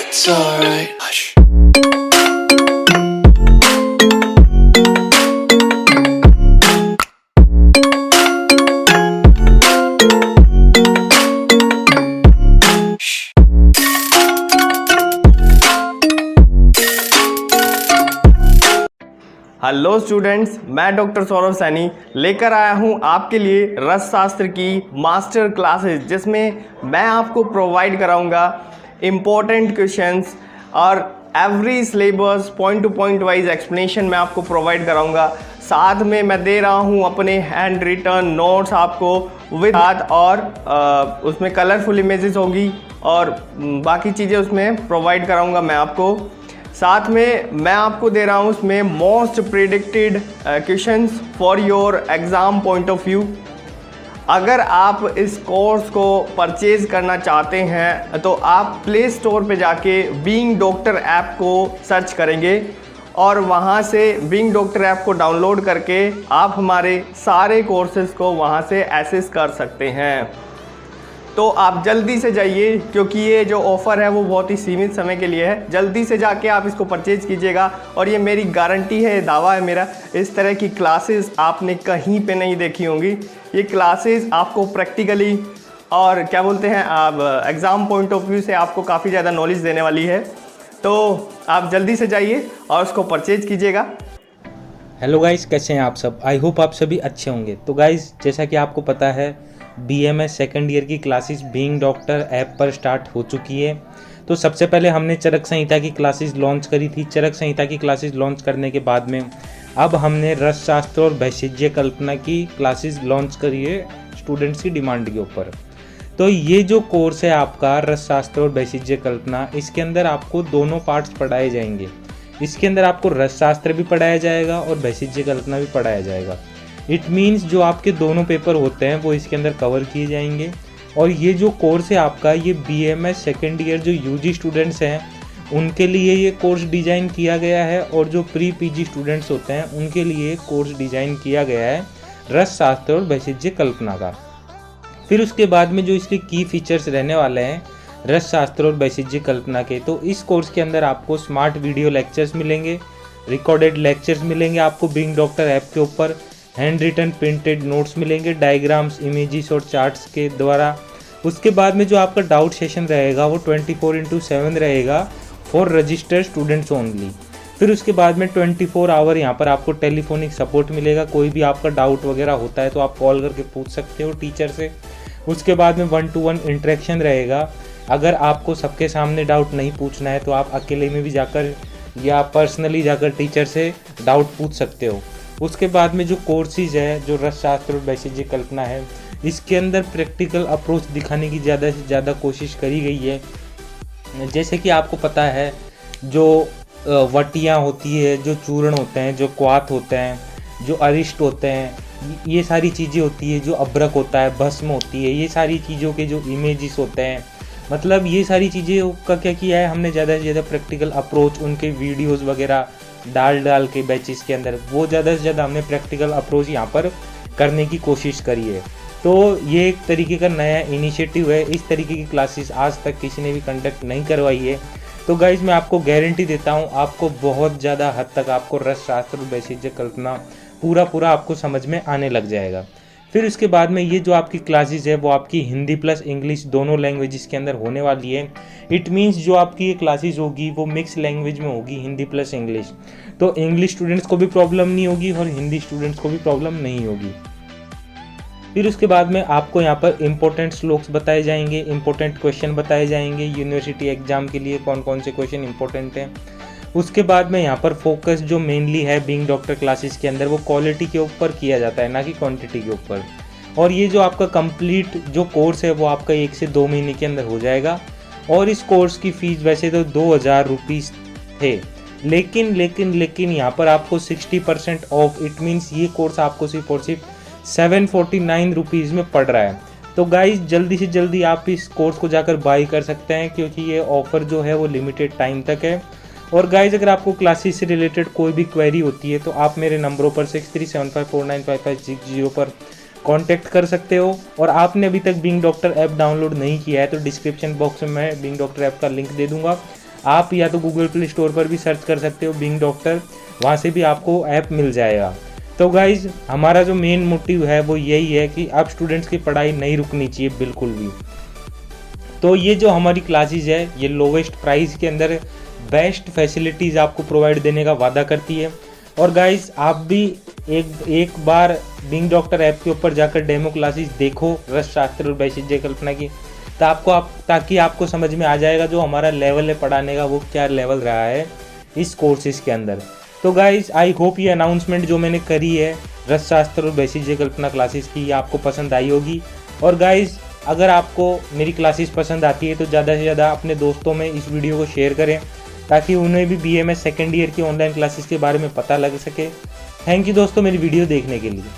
It's alright. Hush. Hello students, मैं doctor Saurabh Saini लेकर आया हूं आपके लिए रसशास्त्र की मास्टर क्लासेस, जिसमें मैं आपको प्रोवाइड कराऊंगा इम्पोर्टेंट क्वेश्चंस और every syllabus point two point wise explanation मैं आपको प्रोवाइड कराऊंगा। साथ में मैं दे रहा हूं अपने हैंड रिटन नोट्स आपको विद हाथ, और उसमें कलरफुल इमेजेस होगी और बाकी चीज़ें उसमें प्रोवाइड कराऊंगा मैं आपको। साथ में मैं आपको दे रहा हूँ उसमें most predicted questions for your exam point of view. अगर आप इस कोर्स को परचेज़ करना चाहते हैं तो आप प्ले स्टोर पे जाके बीइंग डॉक्टर ऐप को सर्च करेंगे और वहाँ से बीइंग डॉक्टर ऐप को डाउनलोड करके आप हमारे सारे कोर्सेज़ को वहाँ से एक्सेस कर सकते हैं। तो आप जल्दी से जाइए, क्योंकि ये जो ऑफ़र है वो बहुत ही सीमित समय के लिए है। जल्दी से जाके आप इसको परचेज़ कीजिएगा और ये मेरी गारंटी है, दावा है मेरा, इस तरह की क्लासेस आपने कहीं पे नहीं देखी होंगी। ये क्लासेस आपको प्रैक्टिकली और क्या बोलते हैं आप एग्ज़ाम पॉइंट ऑफ व्यू से आपको काफ़ी ज़्यादा नॉलेज देने वाली है। तो आप जल्दी से जाइए और उसको परचेज़ कीजिएगा। हेलो गाइस, कैसे हैं आप सब? आई होप आप सभी अच्छे होंगे। तो गाइस, जैसा कि आपको पता है, BMS सेकेंड ईयर की क्लासेस बीइंग डॉक्टर ऐप पर स्टार्ट हो चुकी है। तो सबसे पहले हमने चरक संहिता की क्लासेस लॉन्च करी थी। चरक संहिता की क्लासेस लॉन्च करने के बाद में अब हमने रसशास्त्र और वैशिज्य कल्पना की क्लासेस लॉन्च करी है स्टूडेंट्स की डिमांड के ऊपर। तो ये जो कोर्स है आपका रसशास्त्र और वैशिज्य कल्पना, इसके अंदर आपको दोनों पार्ट्स पढ़ाए जाएंगे। इसके अंदर आपको रसशास्त्र भी पढ़ाया जाएगा और वैशिज्य कल्पना भी पढ़ाया जाएगा। इट मीन्स जो आपके दोनों पेपर होते हैं वो इसके अंदर कवर किए जाएंगे। और ये जो कोर्स है आपका, ये BMS सेकेंड ईयर जो UG स्टूडेंट्स हैं उनके लिए ये कोर्स डिज़ाइन किया गया है, और जो प्री PG स्टूडेंट्स होते हैं उनके लिए कोर्स डिज़ाइन किया गया है रसशास्त्र और वैशिज्य कल्पना का। फिर उसके बाद में जो इसके की फीचर्स रहने वाले हैं रसशास्त्र और वैशिज्य कल्पना के, तो इस कोर्स के अंदर आपको स्मार्ट वीडियो लेक्चर्स मिलेंगे, रिकॉर्डेड लेक्चर्स मिलेंगे आपको बीइंग डॉक्टर ऐप के ऊपर, हैंड रिटन प्रिंटेड नोट्स मिलेंगे डायग्राम्स, इमेजेस और चार्ट्स के द्वारा। उसके बाद में जो आपका डाउट सेशन रहेगा वो 24/7 रहेगा फॉर रजिस्टर्ड स्टूडेंट्स ओनली। फिर उसके बाद में 24 आवर यहाँ पर आपको टेलीफोनिक सपोर्ट मिलेगा। कोई भी आपका डाउट वगैरह होता है तो आप कॉल करके पूछ सकते हो टीचर से। उसके बाद में 1-to-1 इंटरेक्शन रहेगा। अगर आपको सबके सामने डाउट नहीं पूछना है तो आप अकेले में भी जाकर या पर्सनली जाकर टीचर से डाउट पूछ सकते हो। उसके बाद में जो कोर्सेज है, जो रसशास्त्र और वैशिज्य कल्पना है, इसके अंदर प्रैक्टिकल अप्रोच दिखाने की ज़्यादा से ज़्यादा कोशिश करी गई है। जैसे कि आपको पता है, जो वटियाँ होती है, जो चूर्ण होते हैं, जो क्वाथ होते हैं, जो अरिष्ट होते हैं, ये सारी चीज़ें होती है, जो अब्रक होता है, भस्म होती है, ये सारी चीज़ों के जो इमेजेस होते हैं, मतलब ये सारी चीज़ें का क्या किया है हमने, ज़्यादा से ज़्यादा प्रैक्टिकल अप्रोच उनके वीडियोस वगैरह डाल के बैचेस के अंदर वो ज़्यादा से ज़्यादा हमने प्रैक्टिकल अप्रोच यहाँ पर करने की कोशिश करी है। तो ये एक तरीके का नया इनिशिएटिव है। इस तरीके की क्लासेस आज तक किसी ने भी कंडक्ट नहीं करवाई है। तो गाइज, मैं आपको गारंटी देता हूँ, आपको बहुत ज़्यादा हद तक आपको रसशास्त्र और वैशिज्य कल्पना पूरा आपको समझ में आने लग जाएगा। फिर उसके बाद में ये जो आपकी क्लासेस है वो आपकी हिंदी प्लस इंग्लिश दोनों लैंग्वेजेस के अंदर होने वाली है। इट मीन्स जो आपकी ये क्लासेस होगी वो मिक्स लैंग्वेज में होगी, हिंदी प्लस इंग्लिश। तो इंग्लिश स्टूडेंट्स को भी प्रॉब्लम नहीं होगी और हिंदी स्टूडेंट्स को भी प्रॉब्लम नहीं होगी। फिर उसके बाद में आपको यहाँ पर इंपॉर्टेंट श्लोक्स बताए जाएंगे, इंपॉर्टेंट क्वेश्चन बताए जाएंगे यूनिवर्सिटी एग्जाम के लिए कौन कौन से क्वेश्चन इंपॉर्टेंट हैं। उसके बाद में यहाँ पर फोकस जो मेनली है बीइंग डॉक्टर क्लासेस के अंदर वो क्वालिटी के ऊपर किया जाता है, ना कि क्वांटिटी के ऊपर। और ये जो आपका कंप्लीट जो कोर्स है वो आपका 1 से 2 महीने के अंदर हो जाएगा। और इस कोर्स की फ़ीस वैसे तो 2000 रुपीज़ थे, लेकिन यहाँ पर आपको 60% ऑफ, इट मीन्स ये कोर्स आपको सिर्फ और सिर्फ 749 रुपीज़ में पड़ रहा है। तो गाइज, जल्दी से जल्दी आप इस कोर्स को जाकर बाई कर सकते हैं, क्योंकि ये ऑफ़र जो है वो लिमिटेड टाइम तक है। और गाइज, अगर आपको क्लासेस से रिलेटेड कोई भी क्वेरी होती है तो आप मेरे नंबरों पर 6375495560 पर कांटेक्ट कर सकते हो। और आपने अभी तक बीइंग डॉक्टर ऐप डाउनलोड नहीं किया है तो डिस्क्रिप्शन बॉक्स में मैं बीइंग डॉक्टर ऐप का लिंक दे दूंगा, आप या तो गूगल प्ले स्टोर पर भी सर्च कर सकते हो बीइंग डॉक्टर, वहाँ से भी आपको ऐप मिल जाएगा। तो गाइज़ हमारा जो मेन मोटिव है वो यही है कि अब स्टूडेंट्स की पढ़ाई नहीं रुकनी चाहिए बिल्कुल भी। तो ये जो हमारी क्लासेस है ये लोवेस्ट प्राइस के अंदर बेस्ट फैसिलिटीज़ आपको प्रोवाइड देने का वादा करती है। और गाइज़ आप भी एक बार बीइंग डॉक्टर ऐप के ऊपर जाकर डेमो क्लासेस देखो रस शास्त्र और वैशिज्य कल्पना की, ताकि आपको समझ में आ जाएगा जो हमारा लेवल है पढ़ाने का वो क्या लेवल रहा है इस कोर्सेज़ के अंदर। तो गाइज़ आई होप ये अनाउंसमेंट जो मैंने करी है रस शास्त्र और वैशिज्य कल्पना क्लासेस की, ये आपको पसंद आई होगी। और गाइज़ अगर आपको मेरी क्लासेस पसंद आती है तो ज़्यादा से ज़्यादा अपने दोस्तों में इस वीडियो को शेयर करें ताकि उन्हें भी BMS सेकेंड ईयर की ऑनलाइन क्लासेस के बारे में पता लग सके। थैंक यू दोस्तों मेरी वीडियो देखने के लिए।